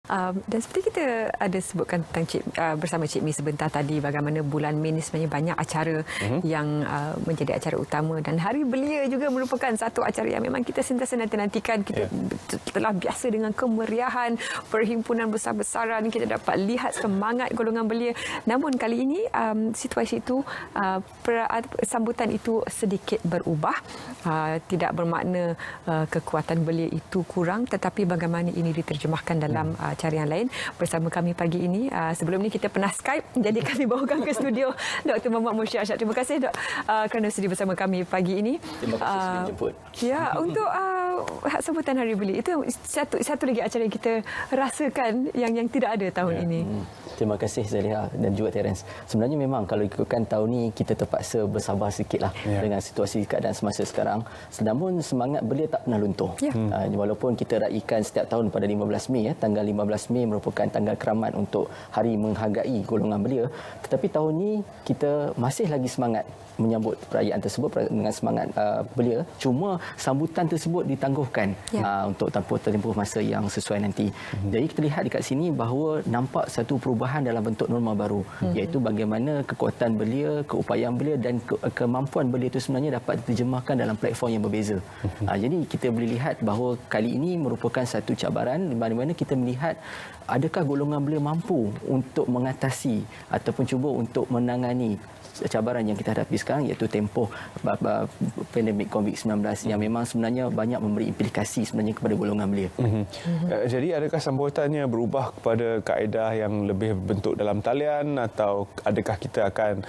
Dan seperti kita ada sebutkan tentang bersama Cik Mi sebentar tadi, bagaimana bulan Mei ini sebenarnya banyak acara yang menjadi acara utama, dan Hari Belia juga merupakan satu acara yang memang kita sentiasa nanti-nantikan. Kita telah biasa dengan kemeriahan perhimpunan besar-besaran, kita dapat lihat semangat golongan belia. Namun kali ini situasi itu, sambutan itu sedikit berubah. Tidak bermakna kekuatan belia itu kurang, tetapi bagaimana ini diterjemahkan dalam cara yang lain. Bersama kami pagi ini, sebelum ini kita pernah Skype, jadi kami bawakan ke studio Dr. Muhammad Mursyid Arsyad. Terima kasih Dok kerana sudi bersama kami pagi ini. Terima kasih sudah dijemput. Ya, untuk sambutan Hari Belia itu satu lagi acara yang kita rasakan yang tidak ada tahun ini. Terima kasih Zaliha dan juga Terence. Sebenarnya memang kalau ikutkan tahun ini kita terpaksa bersabar sikitlah dengan situasi keadaan semasa sekarang. Namun semangat belia tak pernah luntur. Walaupun kita raikan setiap tahun pada 15 Mei, tanggal 15 Mei merupakan tanggal keramat untuk hari menghargai golongan belia, tetapi tahun ini kita masih lagi semangat menyambut perayaan tersebut dengan semangat belia. Cuma sambutan tersebut ditangguhkan untuk tempoh masa yang sesuai nanti. Jadi kita lihat dekat sini bahawa nampak satu perubahan dalam bentuk norma baru, iaitu bagaimana kekuatan belia, keupayaan belia dan kemampuan belia itu sebenarnya dapat diterjemahkan dalam platform yang berbeza. Jadi kita boleh lihat bahawa kali ini merupakan satu cabaran di mana kita melihat adakah golongan belia mampu untuk mengatasi ataupun cuba untuk menangani cabaran yang kita hadapi sekarang, iaitu tempoh pandemik COVID-19 yang memang sebenarnya banyak memberi implikasi sebenarnya kepada golongan belia. Jadi adakah sambutannya berubah kepada kaedah yang lebih berbentuk dalam talian, atau adakah kita akan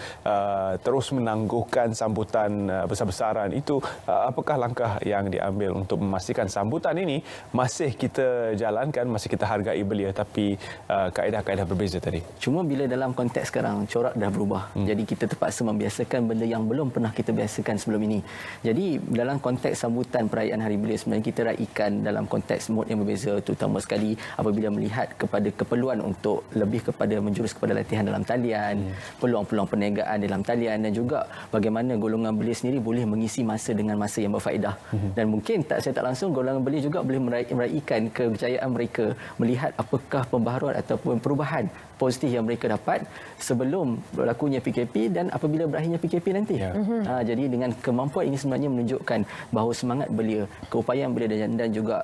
terus menangguhkan sambutan besar-besaran itu? Apakah langkah yang diambil untuk memastikan sambutan ini masih kita jalankan, masih kita hargai belia, tapi kaedah-kaedah berbeza tadi? Cuma bila dalam konteks sekarang corak dah berubah. Jadi kita terpaksa membiasakan benda yang belum pernah kita biasakan sebelum ini. Jadi dalam konteks sambutan perayaan Hari Belia sebenarnya kita raikan dalam konteks mod yang berbeza, terutama sekali apabila melihat kepada keperluan untuk lebih kepada menjurus kepada latihan dalam talian, peluang-peluang perniagaan dalam talian, dan juga bagaimana golongan belia sendiri boleh mengisi masa dengan masa yang berfaedah. Dan mungkin saya tak langsung golongan belia juga boleh meraihkan kejayaan mereka, melihat apakah pembaharuan ataupun perubahan positif yang mereka dapat sebelum berlakunya PKP dan apabila berakhirnya PKP nanti. Jadi dengan kemampuan ini sebenarnya menunjukkan bahawa semangat belia, keupayaan belia dan juga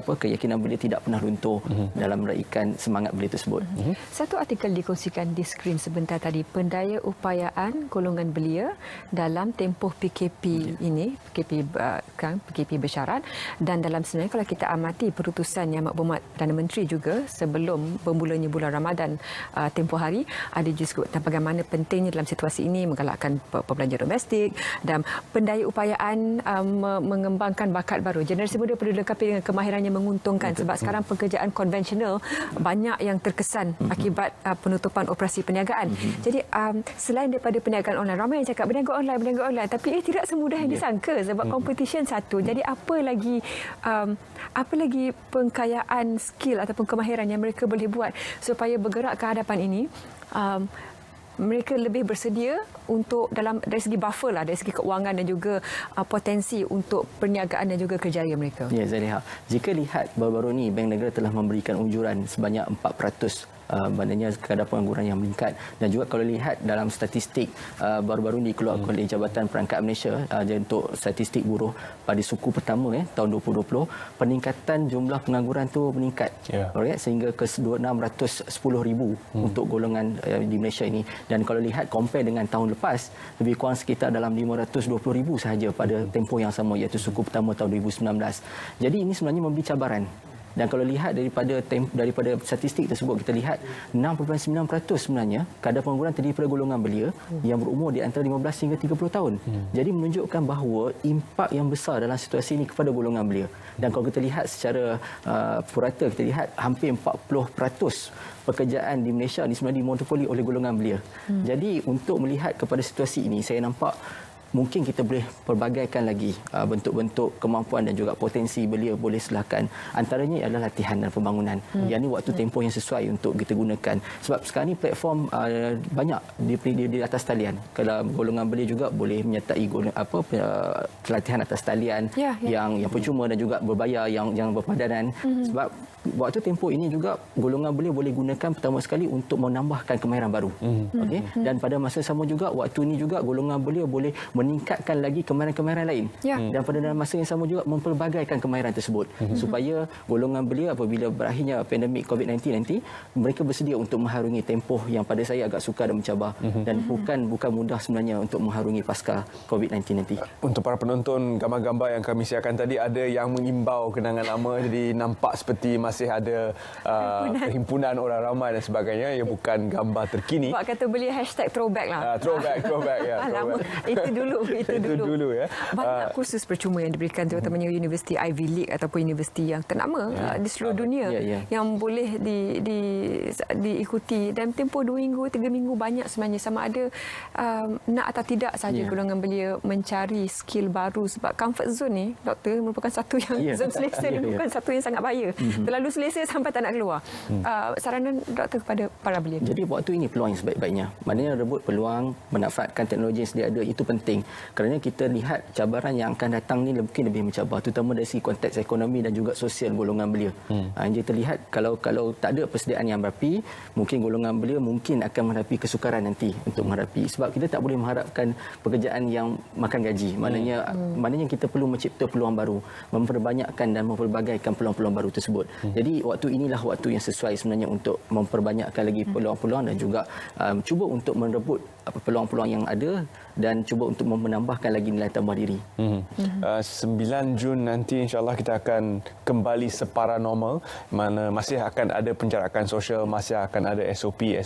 keyakinan belia tidak pernah luntur dalam meraihkan semangat belia tersebut. Satu artikel dikongsikan di skrin sebentar tadi, pendaya upayaan golongan belia dalam tempoh PKP ini, PKP bersyarat, dan dalam sebenarnya kalau kita amati perutusan Yang Berhormat Perdana Menteri juga sebelum bermulanya bulan Ramadan tempoh hari, ada juga tentang bagaimana pentingnya dalam situasi ini menggalakkan perbelanjaan domestik dan pendaya upayaan mengembangkan bakat baru. Generasi muda perlu dilengkapi dengan kemahiran yang menguntungkan, sebab sekarang pekerjaan konvensional banyak yang terkesan akibat penutupan operasi perniagaan. Jadi selain daripada perniagaan online, ramai yang cakap berniaga online, tapi tidak semudah yang disangka sebab competition satu. Jadi apa lagi pengkayaan skill ataupun kemahiran yang mereka boleh buat supaya bergerak ke hadapan ini, mereka lebih bersedia untuk dari segi buffer dari segi keuangan dan juga potensi untuk perniagaan dan juga kerjaya mereka. Ya, Zaliha. Jika lihat baru-baru ini Bank Negara telah memberikan unjuran sebanyak 4%. Maknanya kadar pengangguran yang meningkat. Dan juga kalau lihat dalam statistik baru-baru ini dikeluarkan oleh Jabatan Perangkat Malaysia untuk statistik buruh pada suku pertama tahun 2020, peningkatan jumlah pengangguran tu meningkat sehingga ke 610,000 untuk golongan di Malaysia ini. Dan kalau lihat compare dengan tahun lepas, lebih kurang sekitar dalam 520,000 sahaja pada tempoh yang sama, iaitu suku pertama tahun 2019. Jadi ini sebenarnya memberi cabaran. Dan kalau lihat daripada statistik tersebut, kita lihat 6.9% sebenarnya kadar pengangguran terdiri pada golongan belia yang berumur di antara 15 hingga 30 tahun. Jadi menunjukkan bahawa impak yang besar dalam situasi ini kepada golongan belia. Dan kalau kita lihat secara purata, kita lihat hampir 40% pekerjaan di Malaysia ini sebenarnya dimonopoli oleh golongan belia. Jadi untuk melihat kepada situasi ini, saya nampak mungkin kita boleh perbagaikan lagi bentuk-bentuk kemampuan dan juga potensi belia boleh silakan. Antaranya adalah latihan dan pembangunan. Yang ni waktu tempoh yang sesuai untuk kita gunakan. Sebab sekarang ni platform banyak di atas talian. Kalau golongan belia juga boleh menyertai pelatihan atas talian yang percuma dan juga berbayar yang berpadanan. Sebab waktu tempoh ini juga golongan belia boleh gunakan pertama sekali untuk menambahkan kemahiran baru. Okey, dan pada masa sama juga waktu ini juga golongan belia boleh meningkatkan lagi kemahiran-kemahiran lain. Dan pada dalam masa yang sama juga mempelbagaikan kemahiran tersebut supaya golongan belia apabila berakhirnya pandemik COVID-19 nanti mereka bersedia untuk mengharungi tempoh yang pada saya agak sukar dan mencabar dan bukan mudah sebenarnya untuk mengharungi pasca COVID-19 nanti. Untuk para penonton, gambar-gambar yang kami siarkan tadi ada yang mengimbau kenangan lama, jadi nampak seperti masih ada perhimpunan orang ramai dan sebagainya. Ia bukan gambar terkini. Buat kata belia #throwback lah. Throwback ya. Lama. Itu dulu. Ya. Banyak kursus percuma yang diberikan terutamanya universiti Ivy League ataupun universiti yang ternama di seluruh dunia yang boleh diikuti dalam tempoh 2 minggu, 3 minggu. Banyak sebenarnya, sama ada nak atau tidak saja golongan belia mencari skill baru. Sebab comfort zone ni, doktor, merupakan satu yang zon selesa ni merupakan satu yang sangat bahaya. Terlalu selesa sampai tak nak keluar. Saranan doktor kepada para belia. Jadi waktu ini peluang yang sebaik-baiknya. Maknanya rebut peluang, manfaatkan teknologi yang sedia ada, itu penting. Kerana kita lihat cabaran yang akan datang ni mungkin lebih mencabar, terutama dari segi konteks ekonomi dan juga sosial golongan belia. Jadi kita lihat kalau tak ada persediaan yang berapi, mungkin golongan belia mungkin akan menghadapi kesukaran nanti untuk menghadapi. Sebab kita tak boleh mengharapkan pekerjaan yang makan gaji. Maknanya kita perlu mencipta peluang baru, memperbanyakkan dan memperbagaikan peluang-peluang baru tersebut. Jadi waktu inilah waktu yang sesuai sebenarnya untuk memperbanyakkan lagi peluang-peluang dan juga cuba untuk merebut peluang-peluang yang ada dan cuba untuk menambahkan lagi nilai tambah diri. 9 Jun nanti insya-Allah kita akan kembali separa normal, mana masih akan ada penjarakan sosial, masih akan ada SOP,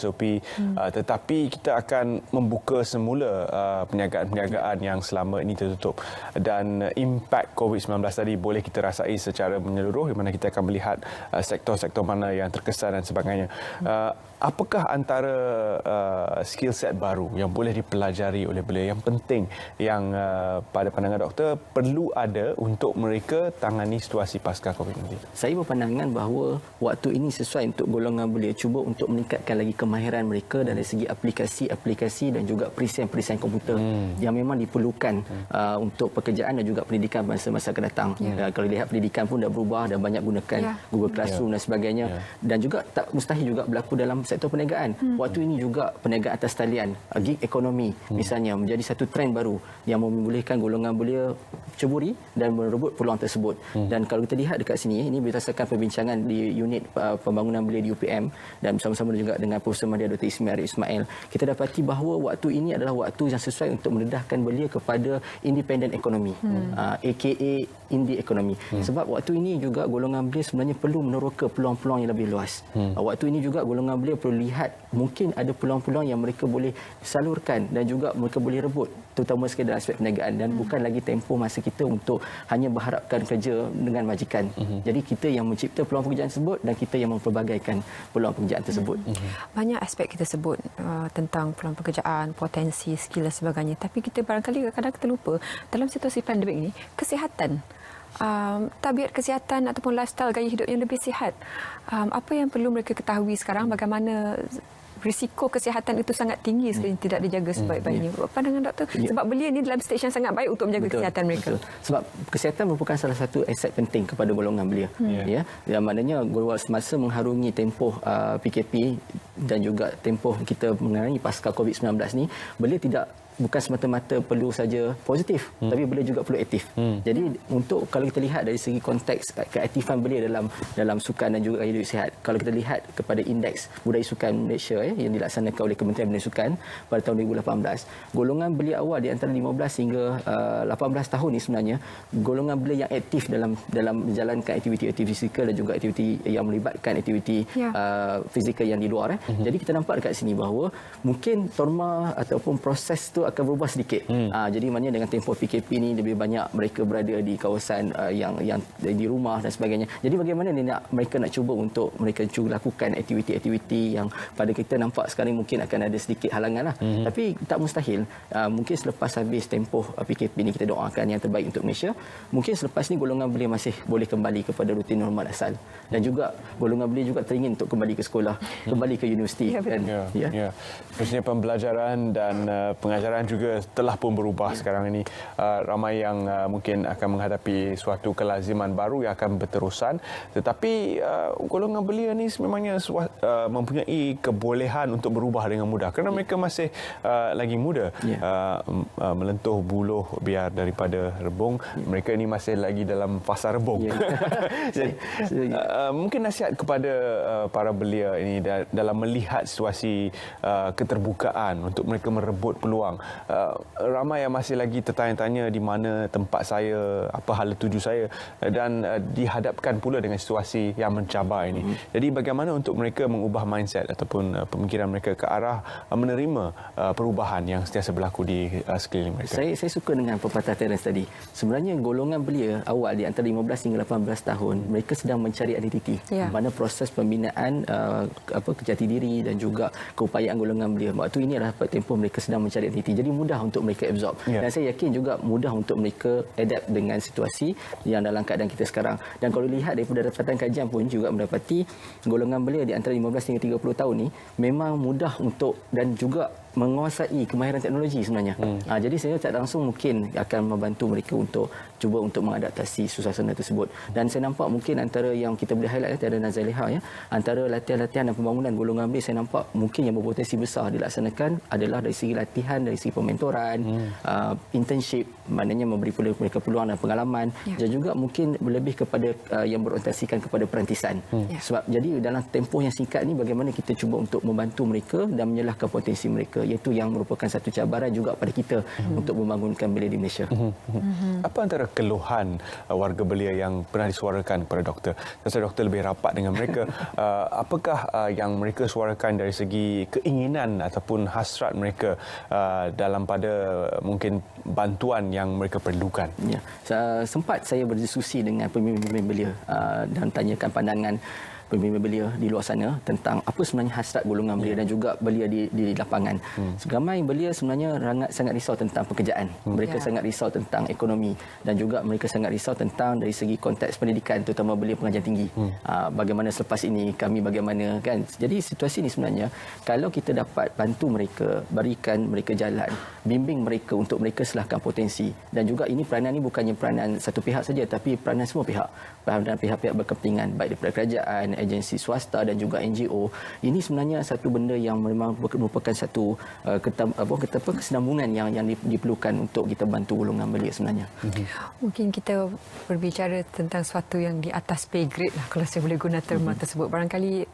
tetapi kita akan membuka semula perniagaan-perniagaan yang selama ini tertutup, dan impak COVID-19 tadi boleh kita rasai secara menyeluruh, di mana kita akan melihat sektor-sektor mana yang terkesan dan sebagainya. Apakah antara skill set baru yang boleh dipelajari oleh belia yang penting yang pada pandangan doktor perlu ada untuk mereka tangani situasi pasca COVID-19? Saya berpandangan bahawa waktu ini sesuai untuk golongan belia cuba untuk meningkatkan lagi kemahiran mereka dari segi aplikasi dan juga perisian komputer yang memang diperlukan untuk pekerjaan dan juga pendidikan masa akan datang. Kalau lihat pendidikan pun dah berubah dan banyak gunakan Google Classroom dan sebagainya, dan juga tak mustahil juga berlaku dalam sektor perniagaan. Waktu ini juga perniagaan atas talian, gig ekonomi misalnya menjadi satu trend baru yang membolehkan golongan belia ceburi dan merebut peluang tersebut. Dan kalau kita lihat dekat sini, ini berdasarkan perbincangan di unit pembangunan belia di UPM dan bersama-sama juga dengan Profesor Mahdia Dr. Ismail, kita dapati bahawa waktu ini adalah waktu yang sesuai untuk mendedahkan belia kepada independent ekonomi, aka indie ekonomi. Sebab waktu ini juga golongan belia sebenarnya perlu meneroka peluang-peluang yang lebih luas. Waktu ini juga golongan belia perlu lihat mungkin ada peluang-peluang yang mereka boleh salurkan dan juga mereka boleh rebut, terutama sekali dalam aspek perniagaan, dan bukan lagi tempoh masa kita untuk hanya berharapkan kerja dengan majikan. Jadi kita yang mencipta peluang pekerjaan tersebut dan kita yang memperbagaikan peluang pekerjaan tersebut. Banyak aspek kita sebut tentang peluang pekerjaan, potensi, skill dan sebagainya, tapi kita barangkali kadang-kadang kita lupa dalam situasi pandemik ini, kesihatan, tabiat kesihatan ataupun lifestyle gaya hidup yang lebih sihat. Apa yang perlu mereka ketahui sekarang, bagaimana risiko kesihatan itu sangat tinggi sekali tidak dijaga sebaik-baiknya. Pandangan doktor, sebab belia ni dalam stage yang sangat baik untuk menjaga kesihatan mereka. Sebab kesihatan merupakan salah satu aset penting kepada golongan belia. Yang maknanya semasa mengharungi tempoh PKP dan juga tempoh kita mengenai pasca COVID-19 ni, belia bukan semata-mata perlu saja positif, tapi belia juga perlu aktif. Jadi untuk kalau kita lihat dari segi konteks keaktifan belia dalam sukan dan juga hidup sihat, kalau kita lihat kepada indeks budaya sukan Malaysia yang dilaksanakan oleh Kementerian Budaya Sukan pada tahun 2018, golongan belia awal di antara 15 hingga 18 tahun ni sebenarnya golongan belia yang aktif dalam menjalankan aktiviti fizikal dan juga aktiviti yang melibatkan aktiviti fizikal yang di luar. Jadi kita nampak dekat sini bahawa mungkin norma ataupun proses tu itu akan berubah sedikit. Jadi maknanya dengan tempoh PKP ni lebih banyak mereka berada di kawasan yang di rumah dan sebagainya. Jadi bagaimana mereka nak cuba untuk mereka cuba lakukan aktiviti-aktiviti yang pada kita nampak sekarang mungkin akan ada sedikit halangan lah. Tapi tak mustahil. Mungkin selepas habis tempoh PKP ni kita doakan yang terbaik untuk Malaysia. Mungkin selepas ni golongan belia masih boleh kembali kepada rutin normal asal. Dan juga golongan belia juga teringin untuk kembali ke sekolah, kembali ke universiti. Maksudnya pembelajaran dan pengajaran juga telah pun berubah sekarang ini. Ramai yang mungkin akan menghadapi suatu kelaziman baru yang akan berterusan. Tetapi golongan belia ni sememangnya mempunyai kebolehan untuk berubah dengan mudah kerana mereka masih lagi muda. Melentuh buluh biar daripada rebung. Mereka ini masih lagi dalam fasa rebung. Mungkin nasihat kepada para belia ini dalam melihat situasi keterbukaan untuk mereka merebut peluang. Ramai yang masih lagi tertanya-tanya di mana tempat saya, apa hala tuju saya, dan dihadapkan pula dengan situasi yang mencabar ini. Jadi bagaimana untuk mereka mengubah mindset ataupun pemikiran mereka ke arah menerima perubahan yang sentiasa berlaku di sekeliling mereka? Saya suka dengan pepatah Terence tadi. Sebenarnya golongan belia awal di antara 15 hingga 18 tahun mereka sedang mencari identiti. Mana proses pembinaan kejati diri dan juga keupayaan golongan belia. Waktu ini adalah tempoh mereka sedang mencari identiti. Jadi mudah untuk mereka absorb. Dan saya yakin juga mudah untuk mereka adapt dengan situasi yang dalam keadaan kita sekarang. Dan kalau lihat daripada dapatan kajian pun juga mendapati golongan belia di antara 15 hingga 30 tahun ni memang mudah untuk dan juga menguasai kemahiran teknologi sebenarnya. Jadi saya tak langsung mungkin akan membantu mereka untuk cuba untuk mengadaptasi suasana tersebut. Dan saya nampak mungkin antara yang kita boleh highlight antara Nazaliha antara latihan-latihan dan pembangunan golongan belia saya nampak mungkin yang berpotensi besar dilaksanakan adalah dari segi latihan, dari segi pementoran, internship, maknanya memberi mereka peluang dan pengalaman, dan juga mungkin lebih kepada yang berorientasikan kepada perantisan. Sebab jadi dalam tempoh yang singkat ni bagaimana kita cuba untuk membantu mereka dan menyelahkan potensi mereka, iaitu yang merupakan satu cabaran juga pada kita untuk membangunkan belia di Malaysia. Apa antara keluhan warga belia yang pernah disuarakan kepada doktor? Saya doktor lebih rapat dengan mereka. Apakah yang mereka suarakan dari segi keinginan ataupun hasrat mereka dalam pada mungkin bantuan yang mereka perlukan? Sempat saya berdiskusi dengan pemimpin belia dan tanyakan pandangan pemimpin belia di luar sana tentang apa sebenarnya hasrat golongan belia dan juga belia di lapangan. Ramai belia sebenarnya sangat risau tentang pekerjaan. Mereka sangat risau tentang ekonomi dan juga mereka sangat risau tentang dari segi konteks pendidikan, terutama belia pengajian tinggi. Bagaimana selepas ini kami bagaimana kan. Jadi situasi ini sebenarnya kalau kita dapat bantu mereka, berikan mereka jalan, bimbing mereka untuk mereka selahkan potensi, dan juga ini peranan ini bukannya peranan satu pihak saja tapi peranan semua pihak. Peranan pihak-pihak berkepentingan baik daripada kerajaan, agensi swasta dan juga NGO. Ini sebenarnya satu benda yang memang merupakan satu kesinambungan yang diperlukan untuk kita bantu golongan belia sebenarnya. Mungkin kita berbicara tentang sesuatu yang di atas pay grade lah, kalau saya boleh guna terma tersebut. Barangkali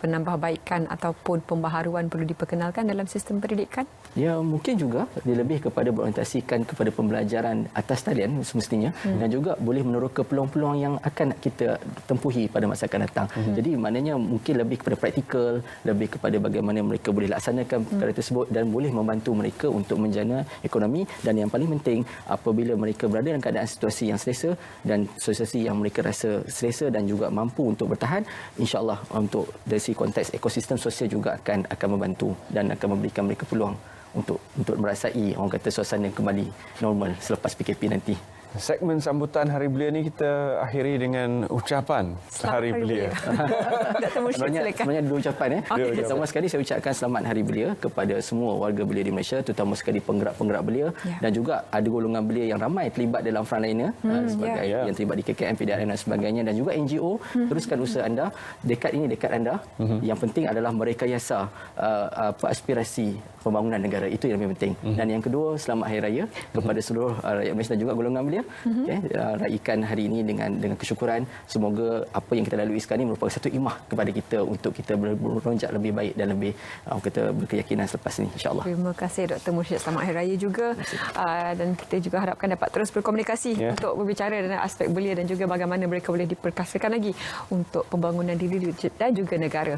penambahbaikan ataupun pembaharuan perlu diperkenalkan dalam sistem pendidikan? Ya, mungkin juga dia lebih kepada berorientasikan kepada pembelajaran atas talian semestinya dan juga boleh meneroka peluang-peluang yang akan kita tempuhi pada masa akan datang. Jadi maknanya mungkin lebih kepada praktikal, lebih kepada bagaimana mereka boleh laksanakan perkara tersebut dan boleh membantu mereka untuk menjana ekonomi, dan yang paling penting apabila mereka berada dalam keadaan situasi yang selesa dan situasi yang mereka rasa selesa dan juga mampu untuk bertahan, insya-Allah untuk dari segi konteks ekosistem sosial juga akan membantu dan akan memberikan mereka peluang untuk merasai orang kata suasana kembali normal selepas PKP nanti. Segmen sambutan Hari Belia ni kita akhiri dengan ucapan Hari Belia. Sebenarnya dua ucapan. Pertama sekali saya ucapkan selamat Hari Belia kepada semua warga belia di Malaysia, terutama sekali penggerak-penggerak belia dan juga ada golongan belia yang ramai terlibat dalam frontliner sebagai yang terlibat di KKM, PDRM dan sebagainya, dan juga NGO. Teruskan usaha anda. Dekad ini dekad anda. Yang penting adalah merekayasa aspirasi pembangunan negara. Itu yang lebih penting. Dan yang kedua, selamat Hari Raya kepada seluruh rakyat Malaysia dan juga golongan belia. Raikan hari ini dengan kesyukuran. Semoga apa yang kita lalui sekarang ini merupakan satu imah kepada kita untuk kita beronjak lebih baik dan lebih kita berkeyakinan selepas ini, insya-Allah. Terima kasih Dr. Mursyid. Selamat Hari Raya juga. Dan kita juga harapkan dapat terus berkomunikasi untuk berbicara tentang aspek belia dan juga bagaimana mereka boleh diperkasakan lagi untuk pembangunan diri dan juga negara.